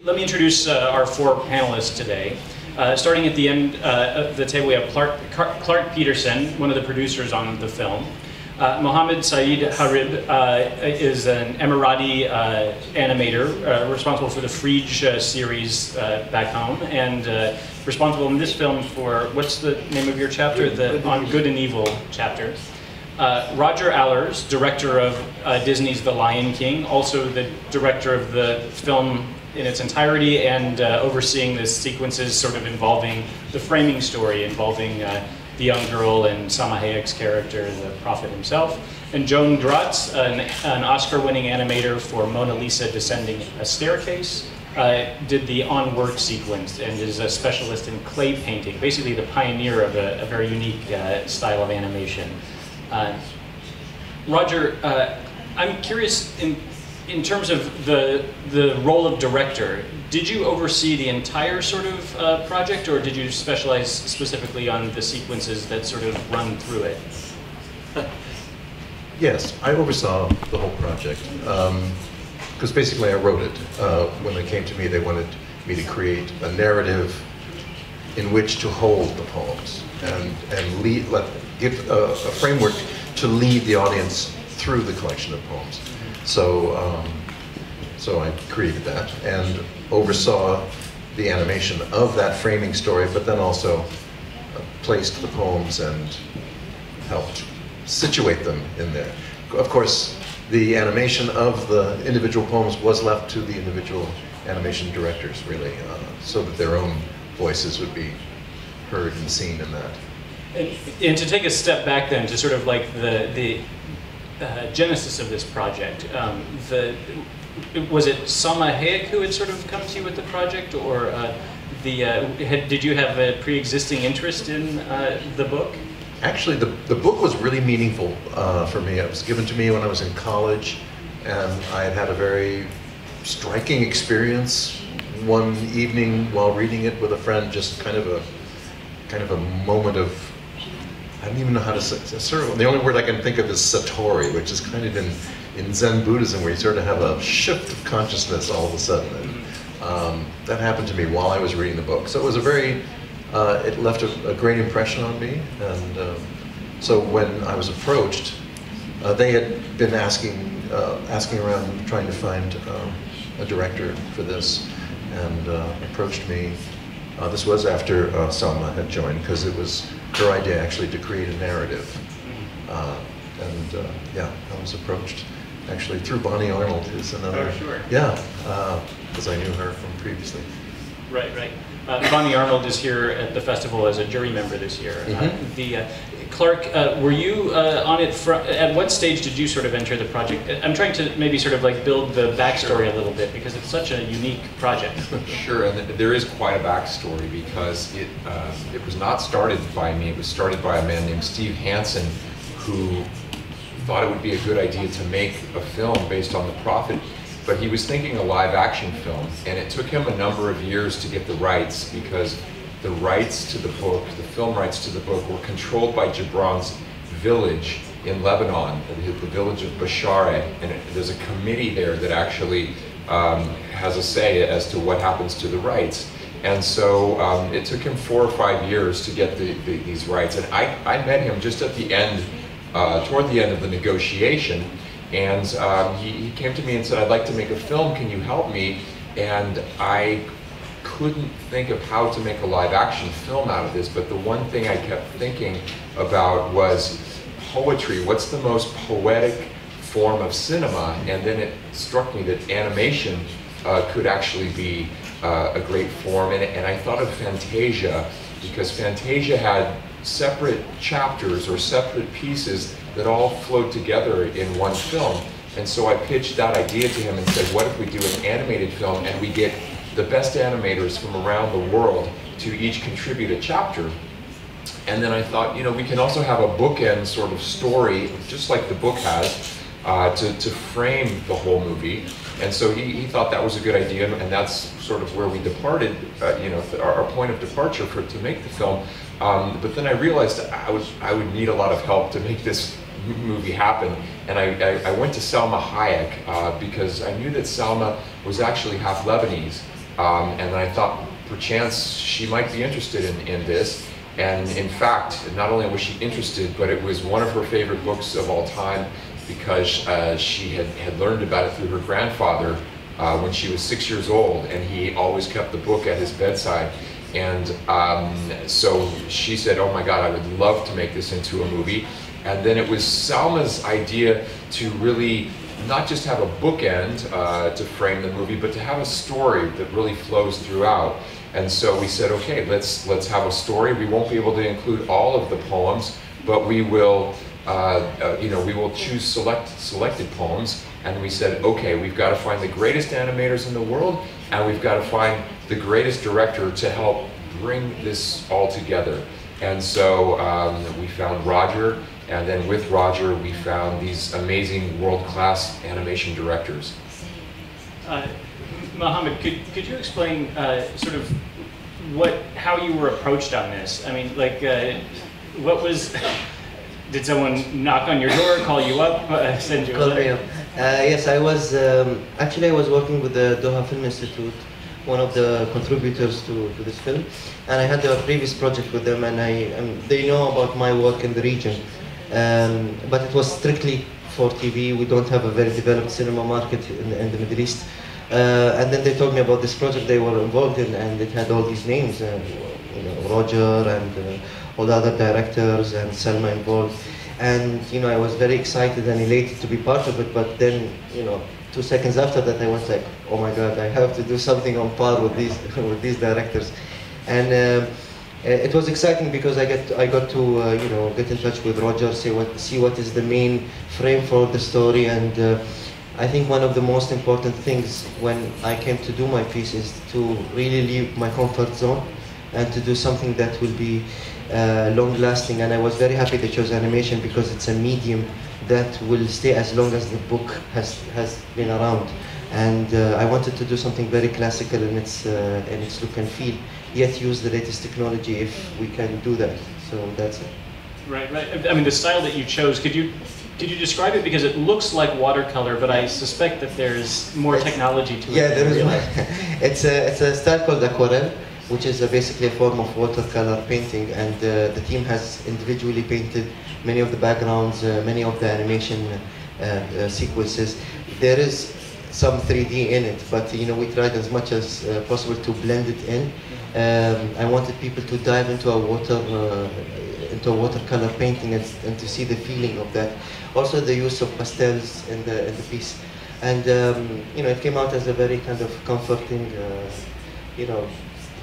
Let me introduce our four panelists today. Starting at the end of the table, we have Clark Peterson, one of the producers on the film. Mohammed Saeed Harib is an Emirati animator responsible for the Frege series back home, and responsible in this film for, what's the name of your chapter? The On Good and Evil chapter. Roger Allers, director of Disney's The Lion King, also the director of the film in its entirety and overseeing the sequences sort of involving the framing story, involving the young girl and Salma Hayek's character, the Prophet himself. And Joan Dratz, an Oscar-winning animator for Mona Lisa Descending a Staircase, did the on-work sequence and is a specialist in clay painting, basically the pioneer of a very unique style of animation. Roger, I'm curious, in terms of the role of director, did you oversee the entire sort of project, or did you specialize specifically on the sequences that sort of run through it? Yes, I oversaw the whole project, because basically I wrote it. When they came to me, they wanted me to create a narrative in which to hold the poems and give a framework to lead the audience through the collection of poems. So, so I created that and oversaw the animation of that framing story, but then also placed the poems and helped situate them in there. Of course, the animation of the individual poems was left to the individual animation directors, really, so that their own voices would be heard and seen in that. And to take a step back then, to sort of like the genesis of this project, was it Salma Hayek who had sort of come to you with the project, or did you have a pre-existing interest in the book? Actually, the book was really meaningful for me. It was given to me when I was in college, and I had had a very striking experience one evening while reading it with a friend. Just kind of a moment of, I don't even know how to say, the only word I can think of is satori, which is kind of in Zen Buddhism, where you sort of have a shift of consciousness all of a sudden. And, that happened to me while I was reading the book. So it was a very, it left a great impression on me. And so when I was approached, they had been asking around, trying to find a director for this, and approached me. This was after Salma had joined, because it was her idea actually to create a narrative. Yeah, I was approached actually through Bonnie Arnold, is another. Oh, sure. Yeah, because I knew her from previously. Right, right. Bonnie Arnold is here at the festival as a jury member this year. Clark, were you on it at what stage did you sort of enter the project? I'm trying to maybe sort of like build the backstory a little bit, because it's such a unique project. Sure, and there is quite a backstory, because it was not started by me. It was started by a man named Steve Hansen, who thought it would be a good idea to make a film based on the Prophet, but he was thinking a live action film, and it took him a number of years to get the rights, because the rights to the book, the film rights to the book, were controlled by Gibran's village in Lebanon, the village of Bashare, and there's a committee there that actually has a say as to what happens to the rights. And so it took him 4 or 5 years to get these rights, and I met him just at the end, toward the end of the negotiation, and he came to me and said, "I'd like to make a film, can you help me?" And I couldn't think of how to make a live action film out of this, but the one thing I kept thinking about was poetry. What's the most poetic form of cinema? And then it struck me that animation could actually be a great form, and I thought of Fantasia, because Fantasia had separate chapters or separate pieces that all flowed together in one film. And so I pitched that idea to him and said, what if we do an animated film and we get the best animators from around the world to each contribute a chapter? And then I thought, you know, we can also have a bookend sort of story, just like the book has, to frame the whole movie. And so he thought that was a good idea, and that's sort of where we departed, you know, our point of departure to make the film. But then I realized I would need a lot of help to make this movie happen, and I went to Salma Hayek because I knew that Salma was actually half Lebanese, And I thought, perchance, she might be interested in this. And in fact, not only was she interested, but it was one of her favorite books of all time, because she had learned about it through her grandfather when she was 6 years old, and he always kept the book at his bedside. And so she said, oh my God, I would love to make this into a movie. And then it was Salma's idea to really not just have a bookend to frame the movie, but to have a story that really flows throughout. And so we said, okay, let's have a story. We won't be able to include all of the poems, but we will, we will choose selected poems. And we said, okay, we've got to find the greatest animators in the world, and we've got to find the greatest director to help bring this all together. And so we found Roger, and then with Roger, we found these amazing world-class animation directors. Mohammed, could you explain sort of how you were approached on this? I mean, like, what was? Did someone knock on your door, call you up, send you a letter? Yes, I was actually I was working with the Doha Film Institute, one of the contributors to this film, and I had a previous project with them, and they know about my work in the region, but it was strictly for TV. We don't have a very developed cinema market in the Middle East. And then they told me about this project they were involved in, and it had all these names, Roger and all the other directors and Selma involved. And I was very excited and elated to be part of it. But then 2 seconds after that, I was like, oh my God, I have to do something on par with these directors. And it was exciting because I got to get in touch with Roger, see what is the main frame for the story. And I think one of the most important things when I came to do my piece is to really leave my comfort zone and to do something that will be long-lasting. And I was very happy they chose animation because it's a medium that will stay as long as the book has been around. And I wanted to do something very classical in its look and feel, yet use the latest technology if we can do that. So that's it. Right. I mean, the style that you chose, could you describe it? Because it looks like watercolor, but I suspect that there's more technology to it. Yeah, there is more. It's a style called aquarelle, which is basically a form of watercolor painting, and the team has individually painted many of the backgrounds, many of the animation sequences. There is some 3D in it, but we tried as much as possible to blend it in. I wanted people to dive into a watercolor painting and to see the feeling of that. Also the use of pastels in the piece, and it came out as a very kind of comforting,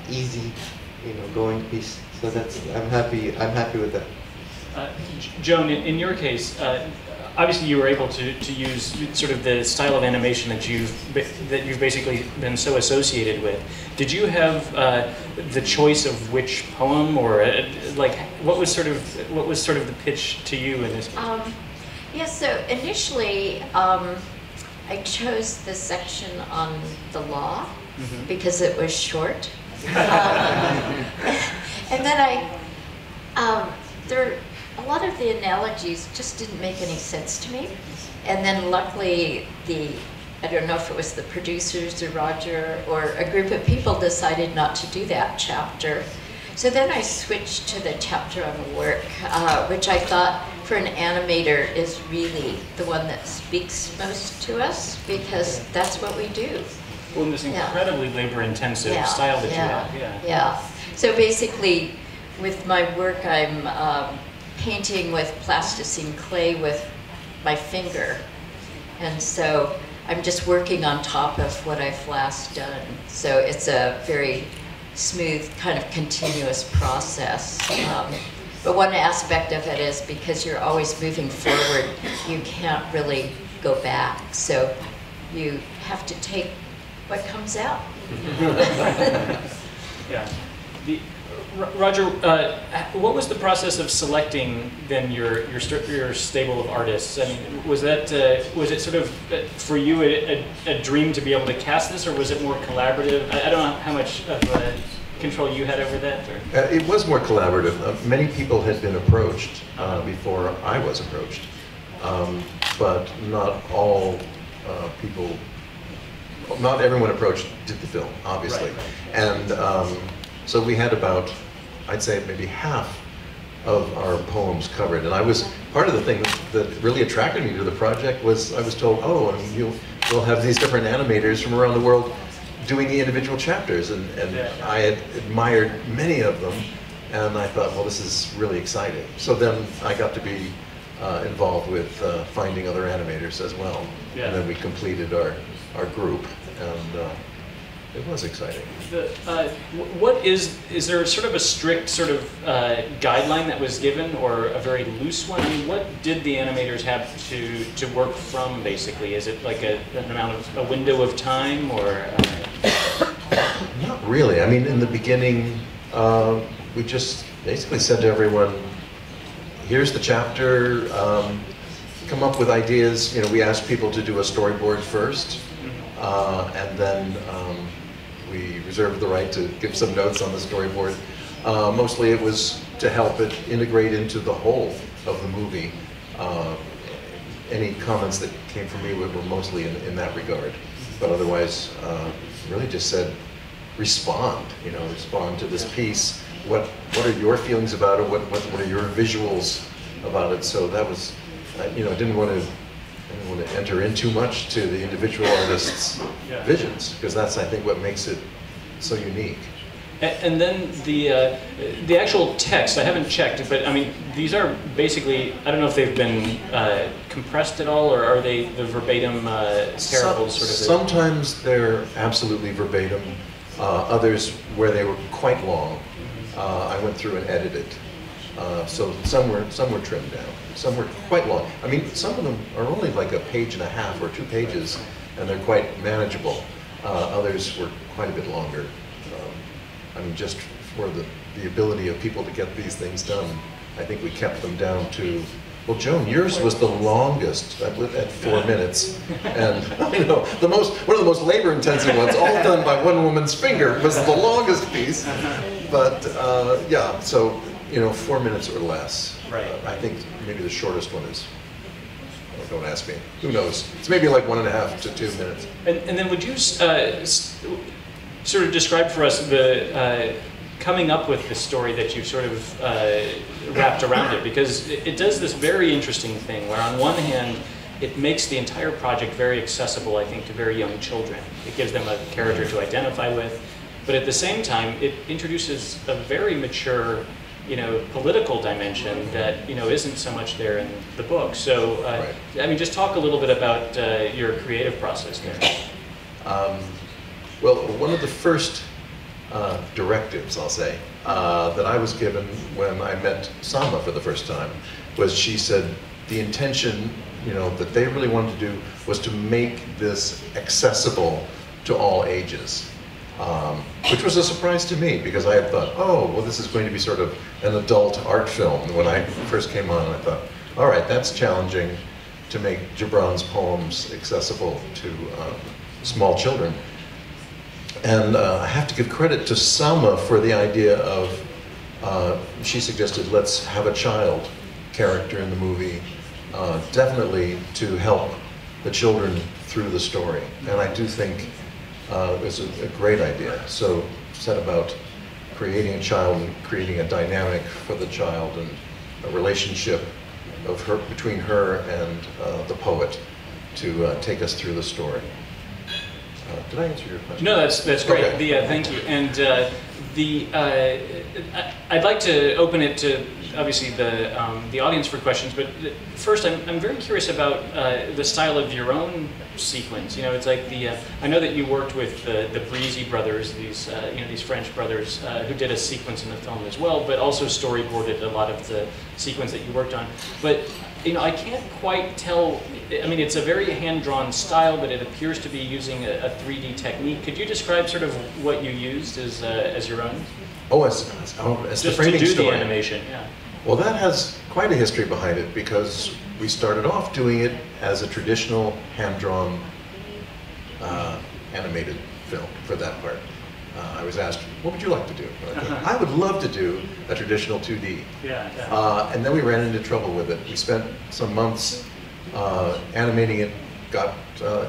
easy, going piece. So I'm happy with that. Joan, in your case, obviously you were able to use sort of the style of animation that you've basically been so associated with. Did you have the choice of which poem, or what was sort of the pitch to you in this? Yes. So initially, I chose the section on the law because it was short, and then a lot of the analogies just didn't make any sense to me. And then luckily I don't know if it was the producers or Roger or a group of people decided not to do that chapter. So then I switched to the chapter on the work, which I thought for an animator is really the one that speaks most to us, because that's what we do. Well, in this incredibly labor-intensive style that you have. Yeah. So basically, with my work, I'm painting with plasticine clay with my finger, and so I'm just working on top of what I've last done. So it's a very smooth, kind of continuous process. But one aspect of it is because you're always moving forward, you can't really go back. So you have to take what comes out. Yeah. Roger, what was the process of selecting then your stable of artists? I mean, was it sort of for you a dream to be able to cast this, or was it more collaborative? I don't know how much of control you had over that. Or? It was more collaborative. Many people had been approached before I was approached, but not all people not everyone approached did the film, obviously. Right. And so we had about, I'd say maybe half of our poems covered. And I was, part of the thing that really attracted me to the project was I was told, oh, and we'll have these different animators from around the world doing the individual chapters. And I had admired many of them. And I thought, well, this is really exciting. So then I got to be involved with finding other animators as well. Yeah. And then we completed our group, and it was exciting. What is there sort of a strict sort of guideline that was given, or a very loose one? I mean, what did the animators have to work from, basically? Is it like an amount of, a window of time, or? Not really. I mean, in the beginning, we just basically said to everyone, here's the chapter, come up with ideas. You know, we asked people to do a storyboard first, and then we reserved the right to give some notes on the storyboard. Mostly it was to help it integrate into the whole of the movie. Any comments that came from me were mostly in that regard. But otherwise, really just said, respond, you know, respond to this piece. What are your feelings about it? What are your visuals about it? So that was, you know, I didn't want to enter in too much to the individual artists' visions, because that's, I think, what makes it so unique. And then the actual text, I haven't checked, but I mean, these are basically, I don't know if they've been compressed at all, or are they the verbatim parables sort of? Sometimes they're absolutely verbatim. Others where they were quite long. I went through and edited. So some were trimmed down. Some were quite long. I mean, some of them are only like a page and a half or 2 pages, and they're quite manageable. Others were quite a bit longer. I mean, just for the ability of people to get these things done, I think we kept them down to, well, Joan, yours was the longest at 4 minutes, and you know, one of the most labor-intensive ones, all done by one woman's finger, was the longest piece. But yeah, so you know, 4 minutes or less. Right. I think maybe the shortest one is. Oh, don't ask me. Who knows? It's maybe like 1.5 to 2 minutes. And then would you sort of describe for us the coming up with the story that you've sort of wrapped around it, because it does this very interesting thing where on one hand it makes the entire project very accessible, I think, to very young children. It gives them a character to identify with, but at the same time it introduces a very mature, you know, political dimension that, you know, isn't so much there in the book. So Right. I mean, just talk a little bit about your creative process there. Well, one of the first directives, I'll say, that I was given when I met Sama for the first time was, she said the intention, you know, that they really wanted to do was to make this accessible to all ages, which was a surprise to me, because I had thought, oh, well, this is going to be sort of an adult art film. When I first came on, I thought, all right, that's challenging to make Gibran's poems accessible to small children. And I have to give credit to Salma for the idea of, she suggested, let's have a child character in the movie, definitely to help the children through the story. And I do think it was a great idea. So set about creating a child and creating a dynamic for the child, and a relationship of her, between her and the poet, to take us through the story. Did I answer your question? No, that's great. Okay. Thank you. And I'd like to open it to obviously the audience for questions. But first, I'm very curious about the style of your own sequence. You know, it's like I know that you worked with the Breezy brothers, these you know, these French brothers who did a sequence in the film as well, but also storyboarded a lot of the sequence that you worked on. But you know, I can't quite tell. I mean, it's a very hand-drawn style, but it appears to be using a 3D technique. Could you describe sort of what you used as your own? Oh, as the framing to do story. the animation, yeah. Well, that has quite a history behind it, because we started off doing it as a traditional hand-drawn animated film for that part. I was asked, what would you like to do? And I thought, I would love to do a traditional 2D. Yeah. And then we ran into trouble with it. We spent some months animating it got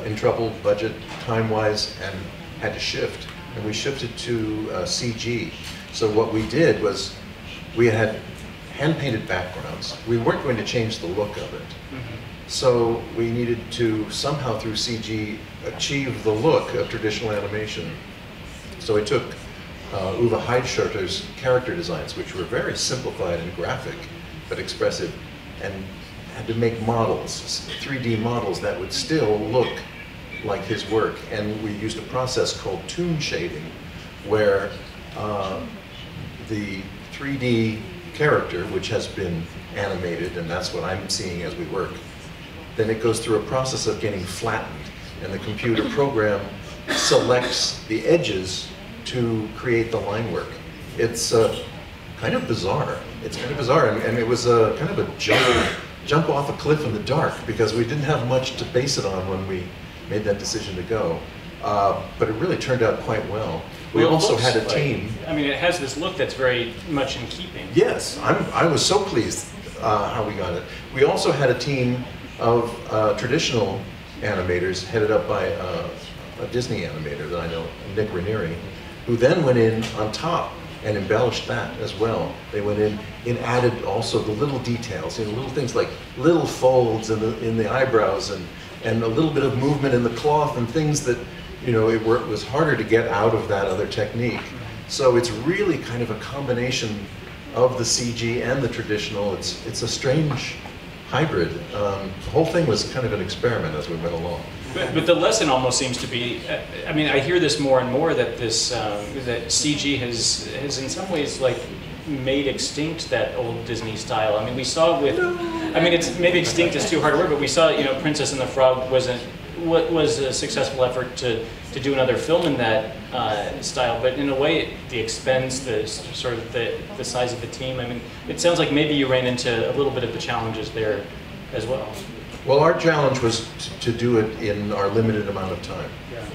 in trouble budget time-wise and had to shift. And we shifted to CG. So what we did was we had hand-painted backgrounds. We weren't going to change the look of it. So we needed to somehow through CG achieve the look of traditional animation. So we took Uwe Heidschurter's character designs, which were very simplified and graphic, but expressive, and had to make models, 3D models that would still look like his work. And we used a process called toon shading, where the 3D character, which has been animated, and that's what I'm seeing as we work, then it goes through a process of getting flattened, and the computer program selects the edges to create the line work. It's kind of bizarre. It's kind of bizarre, and it was kind of a jump off a cliff in the dark, because we didn't have much to base it on when we made that decision to go. But it really turned out quite well. We also had a team. I mean, it has this look that's very much in keeping. Yes, I was so pleased how we got it. We also had a team of traditional animators headed up by a Disney animator that I know, Nick Ranieri, who then went in on top and embellished that as well. They went in and added also the little details, little things like little folds in the eyebrows and a little bit of movement in the cloth and things that, it was harder to get out of that other technique. So it's really kind of a combination of the CG and the traditional. It's a strange hybrid. The whole thing was kind of an experiment as we went along. But the lesson almost seems to be, I mean, I hear this more and more, that this that CG has in some ways like made extinct that old Disney style. I mean, we saw with, I mean, it's maybe extinct is too hard a word, but we saw, Princess and the Frog was a successful effort to do another film in that style, but in a way it expends the sort of the size of the team. I mean, it sounds like maybe you ran into a little bit of the challenges there as well. Well, our challenge was to do it in our limited amount of time,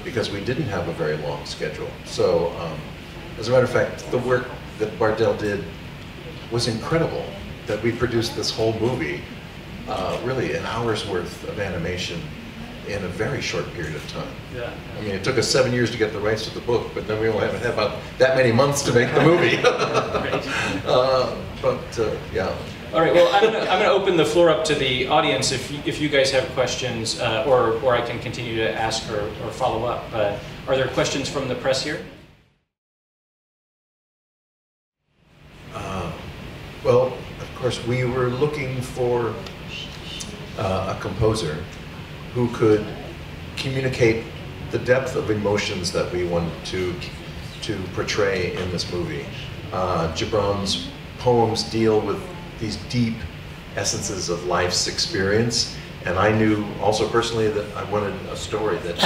because we didn't have a very long schedule. So, as a matter of fact, the work that Bardell did was incredible, that we produced this whole movie, really an hour's worth of animation in a very short period of time. Yeah. I mean, it took us 7 years to get the rights to the book, but then we only haven't had about that many months to make the movie. Yeah. All right. Well, I'm going to open the floor up to the audience if you guys have questions, or I can continue to ask or follow up. Are there questions from the press here? Well, of course, we were looking for a composer who could communicate the depth of emotions that we wanted to portray in this movie. Gibran's poems deal with these deep essences of life's experience, and I knew also personally that I wanted a story that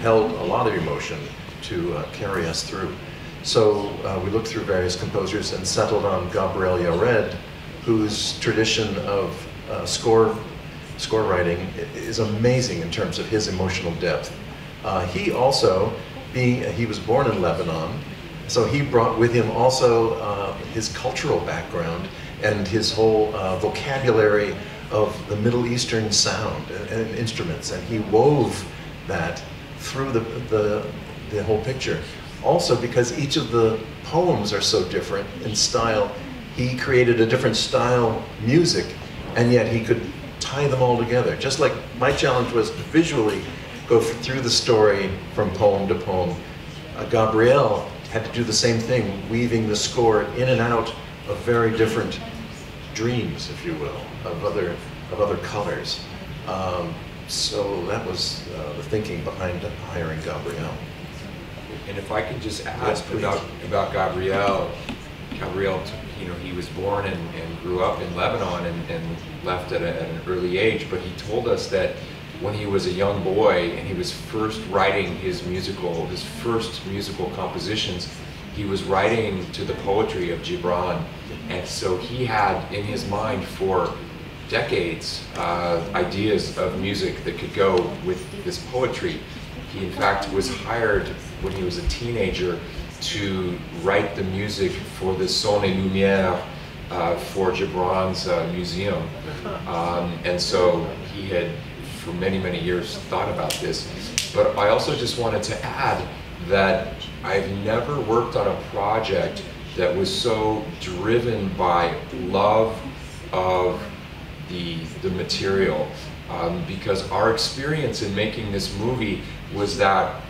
held a lot of emotion to carry us through. So we looked through various composers and settled on Gabriel Yared, whose tradition of score writing is amazing in terms of his emotional depth. He also, he was born in Lebanon, so he brought with him also his cultural background and his whole vocabulary of the Middle Eastern sound and instruments, and he wove that through the whole picture. Also, because each of the poems are so different in style, he created a different style music, and yet he could tie them all together. Just like my challenge was to visually go through the story from poem to poem. Gabriel had to do the same thing, weaving the score in and out of very different dreams, if you will, of other colors. So that was the thinking behind hiring Gabriel. And if I could just ask about Gabriel. Gabriel, he was born and grew up in Lebanon and left at an early age, but he told us that when he was a young boy and he was first writing his first musical compositions, he was writing to the poetry of Gibran. And so he had in his mind for decades ideas of music that could go with this poetry. He in fact was hired when he was a teenager to write the music for the Son et Lumière for Gibran's museum. And so he had for many, many years thought about this. But I also just wanted to add that I've never worked on a project that was so driven by love of the material. Because our experience in making this movie was that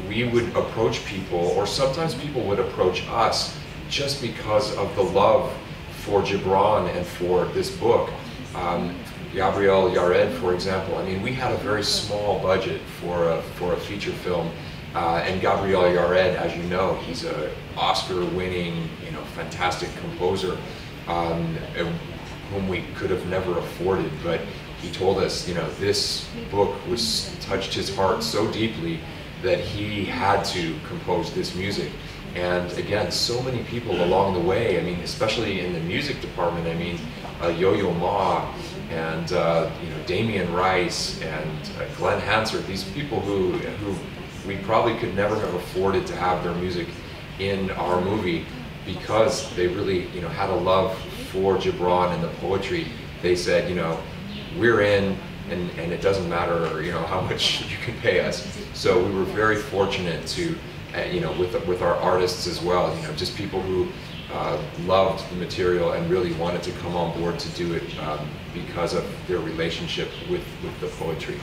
we would approach people, or sometimes people would approach us, just because of the love for Gibran and for this book. Gabriel Yared, for example, I mean, we had a very small budget for a feature film, and Gabriel Yared, as you know, he's an Oscar-winning, fantastic composer, whom we could have never afforded, but he told us, this book touched his heart so deeply that he had to compose this music. And again, so many people along the way, I mean, especially in the music department, I mean, Yo-Yo Ma and Damien Rice and Glenn Hansard, these people who we probably could never have afforded to have their music in our movie, because they really had a love for Gibran and the poetry. They said, we're in, and it doesn't matter how much you can pay us. So we were very fortunate to with our artists as well, just people who loved the material and really wanted to come on board to do it because of their relationship with the poetry.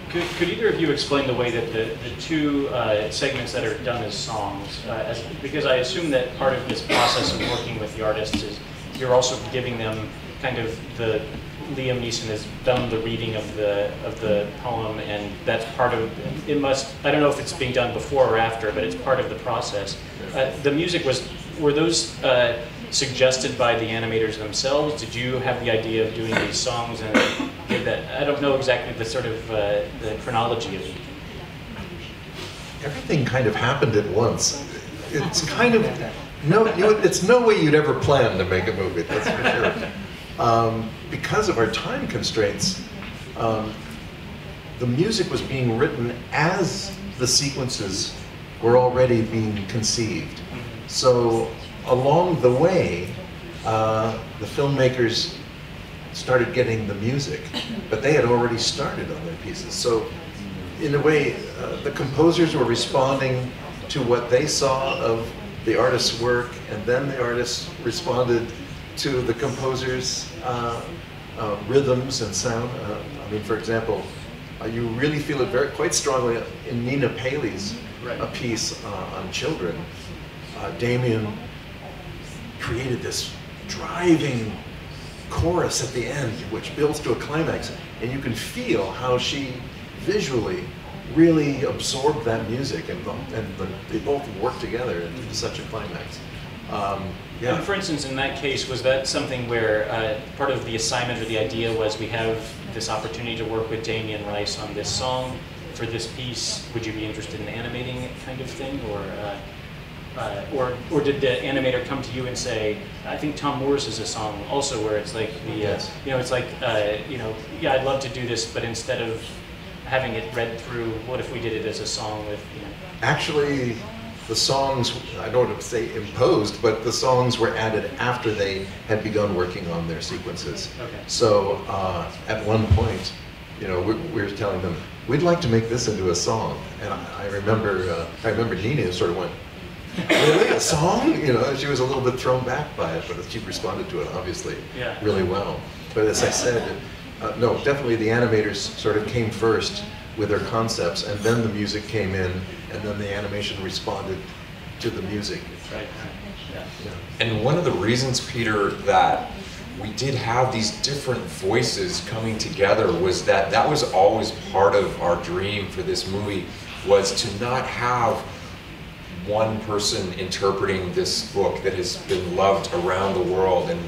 Could either of you explain the way that the two segments that are done as songs, because I assume that part of this process of working with the artists is you're also giving them kind of Liam Neeson has done the reading of the poem, and that's part of it. I don't know if it's being done before or after, but it's part of the process. The music were those suggested by the animators themselves? Did you have the idea of doing these songs and give that? I don't know exactly the sort of the chronology of it. Everything kind of happened at once. It's kind of it's no way you'd ever plan to make a movie, that's for sure. Because of our time constraints, the music was being written as the sequences were already being conceived. So along the way, the filmmakers started getting the music, but they had already started on their pieces. So in a way, the composers were responding to what they saw of the artist's work, and then the artists responded to the composer's rhythms and sound. I mean, for example, you really feel it quite strongly in Nina Paley's piece on children. Damien created this driving chorus at the end, which builds to a climax, and you can feel how she visually really absorbed that music, and they both work together into such a climax. Yeah. And for instance, in that case, was that something where part of the assignment or the idea was we have this opportunity to work with Damien Rice on this song for this piece? Would you be interested in animating it, kind of thing, or did the animator come to you and say, I think Tom Moore's is a song also where it's like it's like yeah, I'd love to do this, but instead of having it read through, what if we did it as a song with Actually, the songs, I don't want to say imposed, but the songs were added after they had begun working on their sequences. Okay. So at one point, we were telling them, we'd like to make this into a song. And I remember Nina sort of went, really, a song? She was a little bit thrown back by it, but she responded to it obviously really well. But as I said, no, definitely the animators sort of came first with their concepts, and then the music came in, and then the animation responded to the music. Right. Yeah. And one of the reasons, Peter, that we did have these different voices coming together was that was always part of our dream for this movie, was to not have one person interpreting this book that has been loved around the world and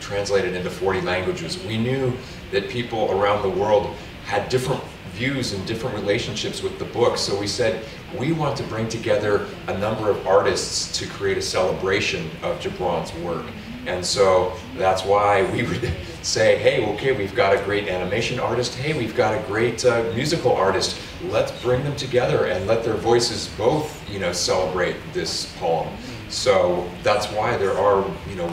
translated into 40 languages. We knew that people around the world had different views and different relationships with the book, so we said we want to bring together a number of artists to create a celebration of Gibran's work. And so that's why we would say, hey, okay, we've got a great animation artist, hey, we've got a great musical artist, let's bring them together and let their voices both, celebrate this poem. So that's why there are,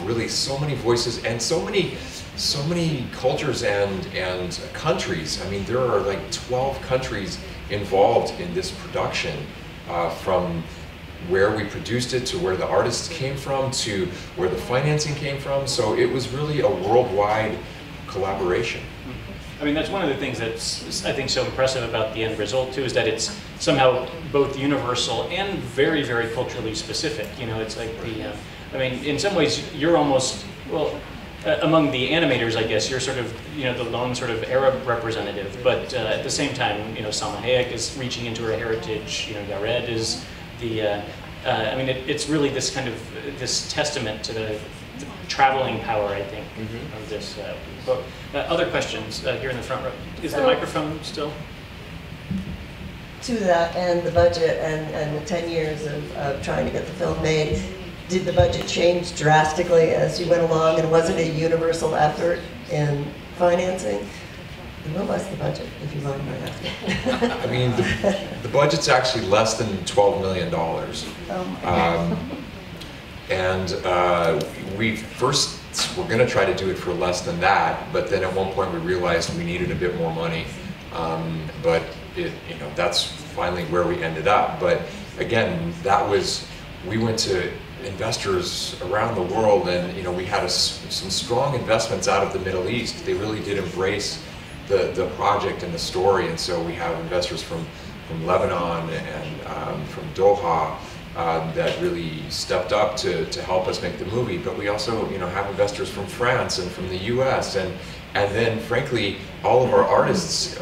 really so many voices and so many so many cultures and countries. I mean, there are like 12 countries involved in this production, from where we produced it to where the artists came from to where the financing came from. So it was really a worldwide collaboration. I mean, that's one of the things that's, I think, so impressive about the end result too, is that it's somehow both universal and very, very culturally specific. You know, it's like the, I mean, in some ways you're almost, well, among the animators, I guess, you're sort of, you know, the lone sort of Arab representative, but at the same time, you know, Salma Hayek is reaching into her heritage, you know, Yared is the, I mean, it's really this kind of, this testament to the traveling power, I think, of this book. Other questions here in the front row? Is the microphone still? To that and the budget and the 10 years of trying to get the film made, did the budget change drastically as you went along, and was it a universal effort in financing? And what was the budget, if you mind my asking? I mean, the budget's actually less than $12 million. And we first were going to try to do it for less than that, but then at one point we realized we needed a bit more money. But it, you know, that's finally where we ended up. But again, that was, we went to investors around the world, and you know, we had some strong investments out of the Middle East. They really did embrace the project and the story, and so we have investors from Lebanon and from Doha that really stepped up to help us make the movie. But we also, you know, have investors from France and from the U.S. and then, frankly, all of our artists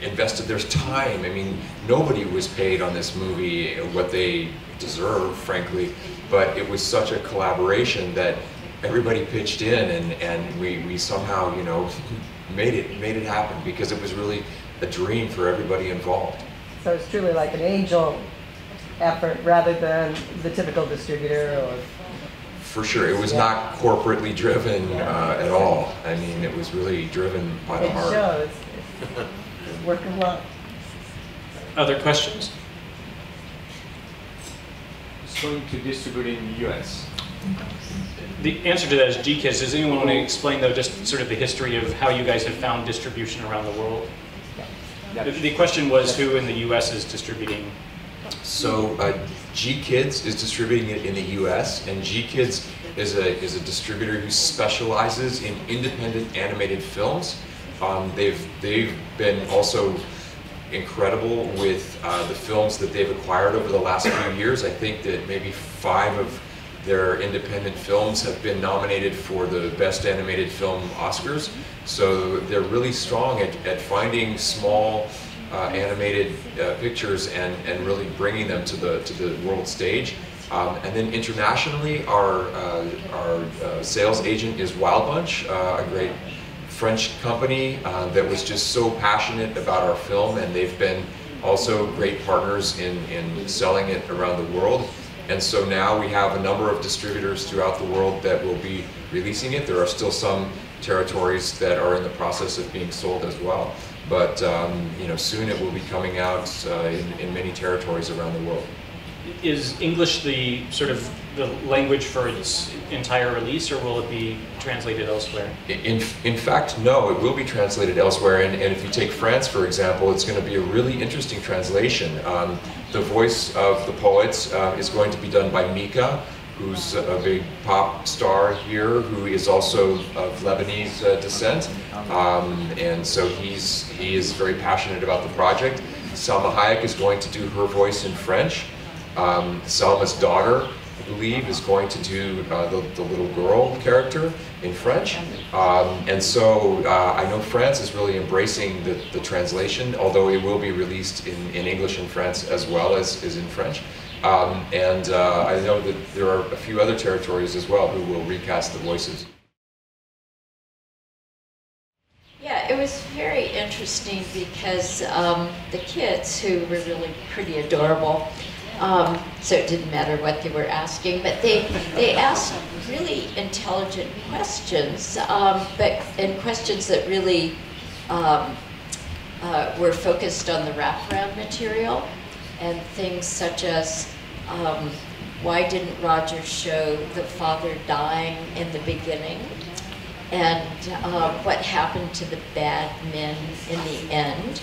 invested their time. I mean, nobody was paid on this movie what they deserve, frankly, but it was such a collaboration that everybody pitched in, and we somehow, you know, made it happen, because it was really a dream for everybody involved. So it's truly like an angel effort rather than the typical distributor or... For sure, it was not corporately driven at all. I mean, it was really driven by the heart. It shows. It's work of love. Other questions? It's going to distribute in the US. The answer to that is GKIDS. Does anyone want to explain, though, just sort of the history of how you guys have found distribution around the world? Yeah. The question was who in the US is distributing? So GKIDS is distributing it in the US, and GKIDS is a distributor who specializes in independent animated films. They've been also incredible with the films that they've acquired over the last few years. I think that maybe 5 of their independent films have been nominated for the Best Animated Film Oscars. So they're really strong at finding small animated pictures and really bringing them to the world stage. And then internationally, our sales agent is Wild Bunch, a great French company that was just so passionate about our film, and they've been also great partners in selling it around the world. And so now we have a number of distributors throughout the world that will be releasing it. There are still some territories that are in the process of being sold as well. But you know, soon it will be coming out in many territories around the world. Is English the sort of the language for its entire release, or will it be translated elsewhere? In fact, no, it will be translated elsewhere. And if you take France, for example, it's going to be a really interesting translation. The voice of the poets is going to be done by Mika, who's a big pop star here, who is also of Lebanese descent. And so he is very passionate about the project. Salma Hayek is going to do her voice in French. Salma's daughter, I believe, is going to do the little girl character in French. And so I know France is really embracing the translation, although it will be released in English in France as well as in French. And I know that there are a few other territories as well who will recast the voices. Yeah, it was very interesting because the kids, who were really pretty adorable, so it didn't matter what they were asking, but they asked really intelligent questions, and questions that really were focused on the wraparound material, and things such as why didn't Roger show the father dying in the beginning? and what happened to the bad men in the end.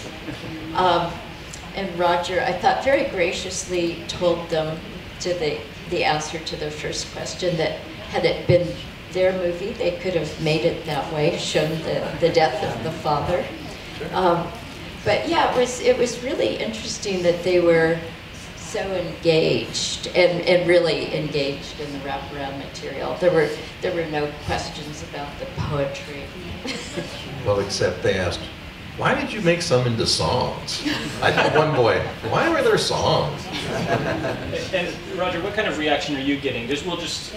And Roger, I thought, very graciously told them the answer to their first question, that had it been their movie, they could have made it that way, shown the death of the father. But yeah, it was really interesting that they were so engaged and really engaged in the wraparound material. There were no questions about the poetry. Well, except they asked, why did you make some into songs? I had one boy, why were there songs? And Roger, what kind of reaction are you getting? We'll just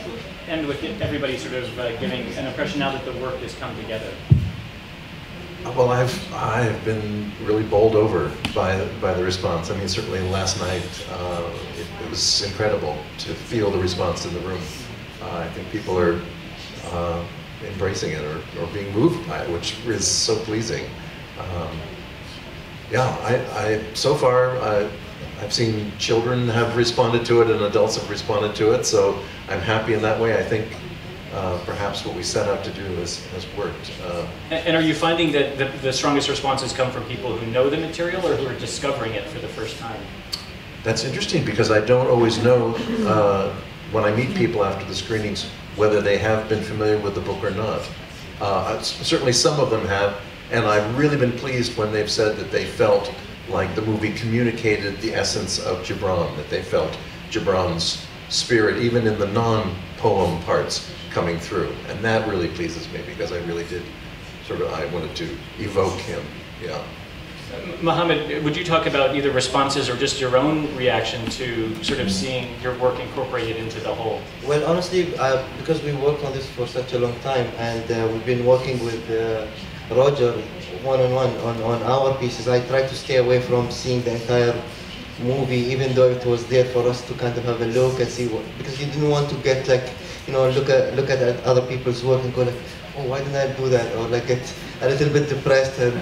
end with everybody sort of giving an impression now that the work has come together. Well, I've been really bowled over by the response. I mean, certainly last night it was incredible to feel the response in the room. I think people are embracing it or being moved by it, which is so pleasing. Yeah, so far I've seen children have responded to it and adults have responded to it, so I'm happy in that way. I think perhaps what we set out to do has worked. And are you finding that the strongest responses come from people who know the material or who are discovering it for the first time? That's interesting, because I don't always know when I meet people after the screenings whether they have been familiar with the book or not. Certainly some of them have, and I've really been pleased when they've said that they felt like the movie communicated the essence of Gibran, that they felt Gibran's spirit, even in the non-poem parts, coming through. And that really pleases me, because I really did I wanted to evoke him, yeah. Mohammed, would you talk about either responses or just your own reaction to sort of seeing your work incorporated into the whole? Well, honestly, because we worked on this for such a long time, and we've been working with Roger one-on-one on our pieces, I tried to stay away from seeing the entire movie, even though it was there for us to kind of have a look and see what, because you didn't want to get like, you know, look at other people's work and go like, oh, why didn't I do that? Or like get a little bit depressed, and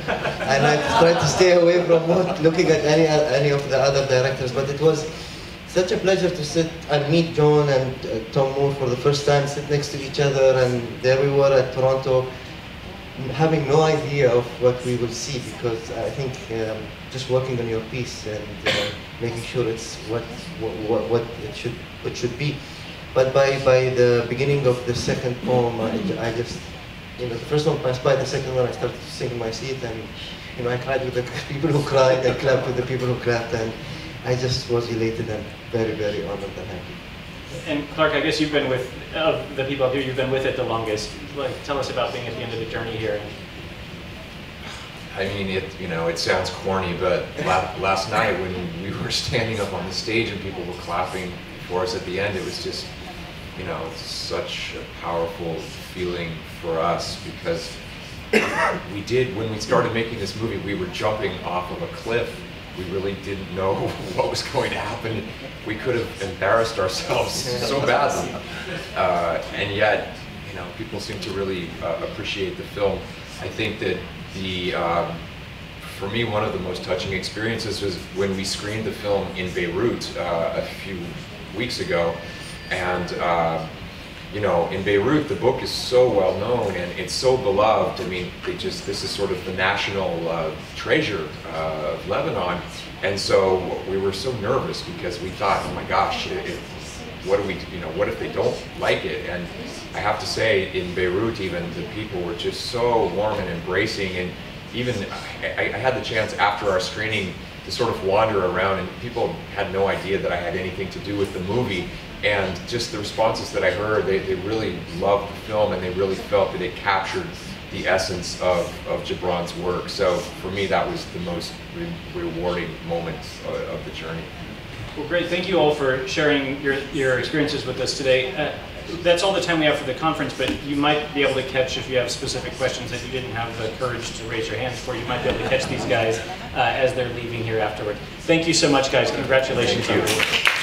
I tried to stay away from looking at any of the other directors. But it was such a pleasure to sit and meet John and Tom Moore for the first time, sit next to each other, and there we were at Toronto, having no idea of what we will see, because I think just working on your piece and making sure it's what it should be. But by the beginning of the second poem, I just, you know, the first one passed by, the second one I started to sing in my seat, and you know, I cried with the people who cried, I clapped with the people who clapped, and I just was elated and very, very honored and happy. And Clark, I guess you've been with, of the people up here, you've been with it the longest. Like, tell us about being at the end of the journey here. I mean, it sounds corny, but last night when we were standing up on the stage and people were clapping for us at the end, it was just, you know, such a powerful feeling for us, because we did, when we started making this movie, we were jumping off of a cliff. We really didn't know what was going to happen. We could have embarrassed ourselves so badly. And yet, you know, people seem to really appreciate the film. I think that for me, one of the most touching experiences was when we screened the film in Beirut a few weeks ago. And you know, in Beirut, the book is so well known and it's so beloved. I mean, this is sort of the national treasure of Lebanon. And so we were so nervous because we thought, oh my gosh, what if they don't like it? And I have to say, in Beirut, even the people were just so warm and embracing. And even I had the chance after our screening to sort of wander around, and people had no idea that I had anything to do with the movie. And just the responses that I heard, they really loved the film, and they really felt that it captured the essence of Gibran's work. So for me, that was the most rewarding moment of the journey. Well, great. Thank you all for sharing your experiences with us today. That's all the time we have for the conference, but you might be able to catch, if you have specific questions that you didn't have the courage to raise your hands for, you might be able to catch these guys as they're leaving here afterward. Thank you so much, guys. Congratulations on your work.